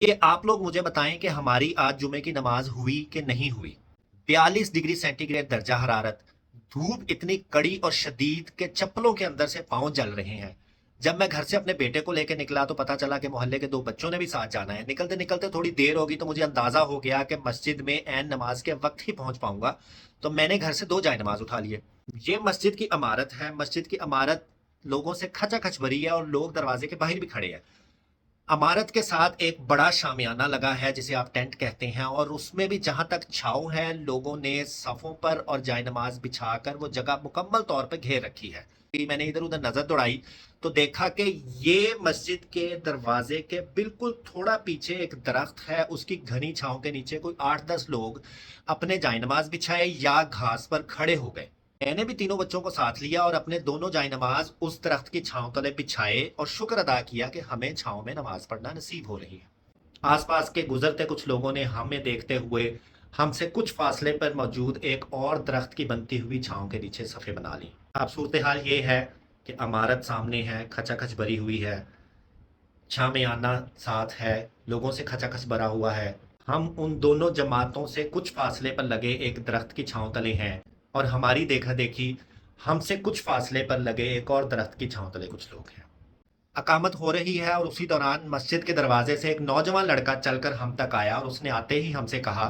ये आप लोग मुझे बताएं कि हमारी आज जुमे की नमाज हुई कि नहीं हुई। 42 डिग्री सेंटीग्रेड दर्जा हरारत, धूप इतनी कड़ी और शदीद के चप्पलों के अंदर से पांव जल रहे हैं। जब मैं घर से अपने बेटे को लेकर निकला तो पता चला कि मोहल्ले के दो बच्चों ने भी साथ जाना है। निकलते निकलते थोड़ी देर होगी तो मुझे अंदाजा हो गया कि मस्जिद में ऐन नमाज के वक्त ही पहुंच पाऊंगा। तो मैंने घर से दो जाए नमाज उठा लिए। ये मस्जिद की इमारत है। मस्जिद की इमारत लोगों से खचाखच भरी है और लोग दरवाजे के बाहर भी खड़े हैं। इमारत के साथ एक बड़ा शामियाना लगा है जिसे आप टेंट कहते हैं, और उसमें भी जहां तक छांव है लोगों ने सफों पर और जायनमाज बिछाकर वो जगह मुकम्मल तौर पर घेर रखी है। मैंने इधर उधर नजर दौड़ाई तो देखा कि ये मस्जिद के दरवाजे के बिल्कुल थोड़ा पीछे एक दरख्त है, उसकी घनी छांव के नीचे कोई 8-10 लोग अपने जायनमाज बिछाए या घास पर खड़े हो गए। मैंने भी तीनों बच्चों को साथ लिया और अपने दोनों जाय नमाज उस दरख्त की छांव तले बिछाए और शुक्र अदा किया कि हमें छांव में नमाज पढ़ना नसीब हो रही है। आसपास के गुजरते कुछ लोगों ने हमें देखते हुए हमसे कुछ फासले पर मौजूद एक और दरख्त की बनती हुई छांव के नीचे सफ़े बना ली। अब सूरत हाल ये है कि इमारत सामने है, खचाखच भरी हुई है, शामियाना साथ है, लोगों से खचाखच भरा हुआ है। हम उन दोनों जमातों से कुछ फासले पर लगे एक दरख्त की छांव तले हैं, और हमारी देखा देखी हमसे कुछ फासले पर लगे एक और दरख्त की छांव तले कुछ लोग हैं। अकामत हो रही है और उसी दौरान मस्जिद के दरवाजे से एक नौजवान लड़का चलकर हम तक आया और उसने आते ही हमसे कहा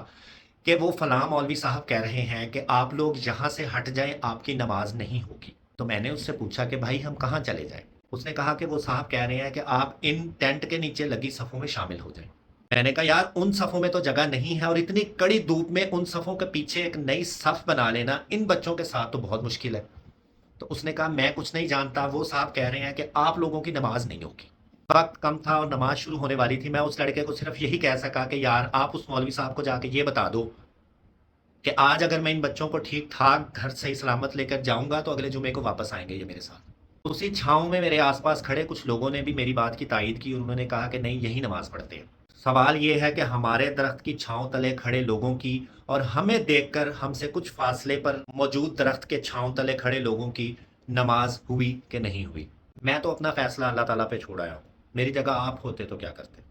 कि वो फलां मौलवी साहब कह रहे हैं कि आप लोग यहाँ से हट जाएं, आपकी नमाज नहीं होगी। तो मैंने उससे पूछा कि भाई हम कहाँ चले जाएं। उसने कहा कि वो साहब कह रहे हैं कि आप इन टेंट के नीचे लगी सफ़ों में शामिल हो जाएं। मैंने कहा यार उन सफ़ों में तो जगह नहीं है, और इतनी कड़ी धूप में उन सफ़ों के पीछे एक नई सफ़ बना लेना इन बच्चों के साथ तो बहुत मुश्किल है। तो उसने कहा मैं कुछ नहीं जानता, वो साहब कह रहे हैं कि आप लोगों की नमाज नहीं होगी। वक्त कम था और नमाज शुरू होने वाली थी। मैं उस लड़के को सिर्फ यही कह सका कि यार आप उस मौलवी साहब को जाके ये बता दो कि आज अगर मैं इन बच्चों को ठीक ठाक घर सही सलामत लेकर जाऊंगा तो अगले जुमे को वापस आएंगे ये मेरे साथ। उसी छाँव में मेरे आसपास खड़े कुछ लोगों ने भी मेरी बात की तायद की और उन्होंने कहा कि नहीं यही नमाज पढ़ते हैं। सवाल ये है कि हमारे दरख्त की छाँव तले खड़े लोगों की और हमें देखकर हमसे कुछ फासले पर मौजूद दरख्त के छाँव तले खड़े लोगों की नमाज हुई कि नहीं हुई। मैं तो अपना फैसला अल्लाह ताला पे छोड़ आया हूँ। मेरी जगह आप होते तो क्या करते।